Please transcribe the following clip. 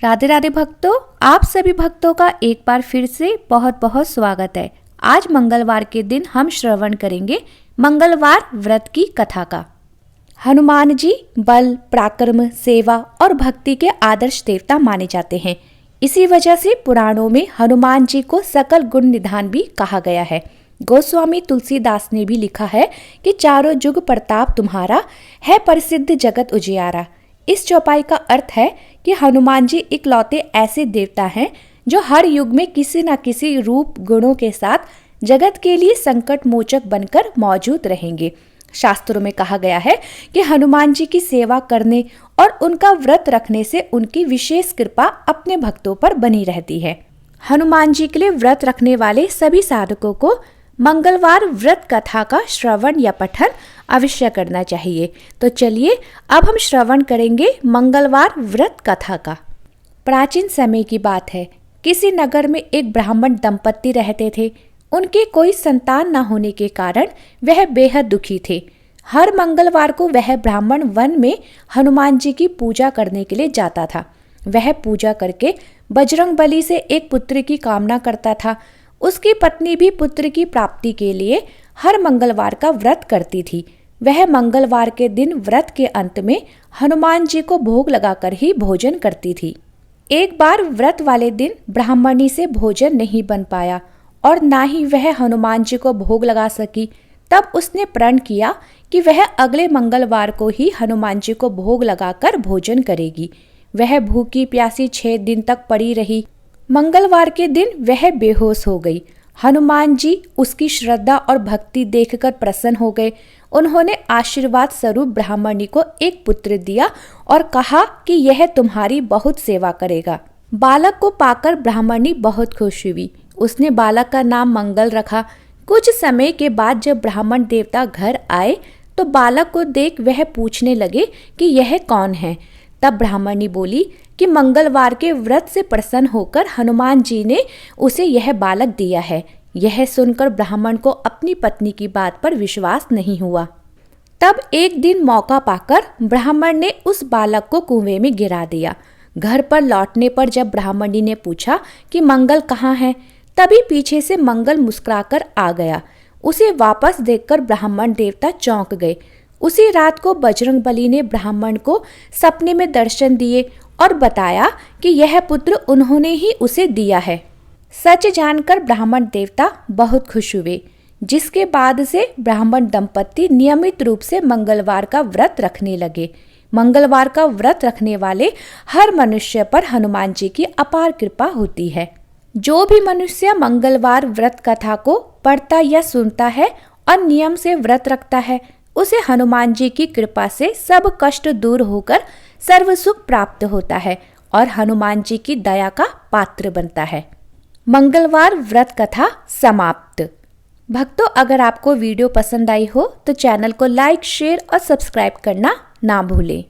राधे राधे भक्तों, आप सभी भक्तों का एक बार फिर से बहुत बहुत स्वागत है। आज मंगलवार के दिन हम श्रवण करेंगे मंगलवार व्रत की कथा का। हनुमान जी बल, पराक्रम, सेवा और भक्ति के आदर्श देवता माने जाते हैं। इसी वजह से पुराणों में हनुमान जी को सकल गुण निधान भी कहा गया है। गोस्वामी तुलसीदास ने भी लिखा है कि चारों जुग प्रताप तुम्हारा, है प्रसिद्ध जगत उजियारा। इस चौपाई का अर्थ है कि हनुमान जी इकलौते ऐसे देवता हैं जो हर युग में किसी न किसी रूप गुणों के साथ जगत के लिए संकट मोचक बनकर मौजूद रहेंगे। शास्त्रों में कहा गया है कि हनुमान जी की सेवा करने और उनका व्रत रखने से उनकी विशेष कृपा अपने भक्तों पर बनी रहती है। हनुमान जी के लिए व्रत रखने वाले सभी साधकों को मंगलवार व्रत कथा का श्रवण या पठन अवश्य करना चाहिए। तो चलिए अब हम श्रवण करेंगे मंगलवार व्रत कथा का। प्राचीन समय की बात है, किसी नगर में एक ब्राह्मण दंपत्ति रहते थे। उनके कोई संतान न होने के कारण वह बेहद दुखी थे। हर मंगलवार को वह ब्राह्मण वन में हनुमान जी की पूजा करने के लिए जाता था। वह पूजा करके बजरंगबली से एक पुत्र की कामना करता था। उसकी पत्नी भी पुत्र की प्राप्ति के लिए हर मंगलवार का व्रत करती थी। वह मंगलवार के दिन व्रत के अंत में हनुमान जी को भोग लगाकर ही भोजन करती थी। एक बार व्रत वाले दिन ब्राह्मणी से भोजन नहीं बन पाया और ना ही वह हनुमान जी को भोग लगा सकी। तब उसने प्रण किया कि वह अगले मंगलवार को ही हनुमान जी को भोग लगाकर भोजन करेगी। वह भूखी प्यासी 6 दिन तक पड़ी रही। मंगलवार के दिन वह बेहोश हो गई। हनुमान जी उसकी श्रद्धा और भक्ति देखकर प्रसन्न हो गए। उन्होंने आशीर्वाद स्वरूप ब्राह्मणी को एक पुत्र दिया और कहा कि यह तुम्हारी बहुत सेवा करेगा। बालक को पाकर ब्राह्मणी बहुत खुश हुई। उसने बालक का नाम मंगल रखा। कुछ समय के बाद जब ब्राह्मण देवता घर आए तो बालक को देख वह पूछने लगे कि यह कौन है। तब ब्राह्मणी बोली कि मंगलवार के व्रत से प्रसन्न होकर हनुमान जी ने उसे यह बालक दिया है। यह सुनकर ब्राह्मण को अपनी पत्नी की बात पर विश्वास नहीं हुआ। तब एक दिन मौका पाकर ब्राह्मण ने उस बालक को कुएं में गिरा दिया। घर पर लौटने पर जब ब्राह्मणी ने पूछा कि मंगल कहाँ है, तभी पीछे से मंगल मुस्कुराकर आ गया। उसे वापस देखकर ब्राह्मण देवता चौंक गए। उसी रात को बजरंगबली ने ब्राह्मण को सपने में दर्शन दिए और बताया कि यह पुत्र उन्होंने ही उसे दिया है। सच जानकर ब्राह्मण देवता बहुत खुश हुए, जिसके बाद से ब्राह्मण दंपत्ति नियमित रूप से मंगलवार का व्रत रखने लगे। मंगलवार का व्रत रखने वाले हर मनुष्य पर हनुमान जी की अपार कृपा होती है। जो भी मनुष्य मंगलवार व्रत कथा को पढ़ता या सुनता है और नियम से व्रत रखता है, उसे हनुमान जी की कृपा से सब कष्ट दूर होकर सर्व सुख प्राप्त होता है और हनुमान जी की दया का पात्र बनता है। मंगलवार व्रत कथा समाप्त। भक्तों, अगर आपको वीडियो पसंद आई हो तो चैनल को लाइक, शेयर और सब्सक्राइब करना ना भूलें।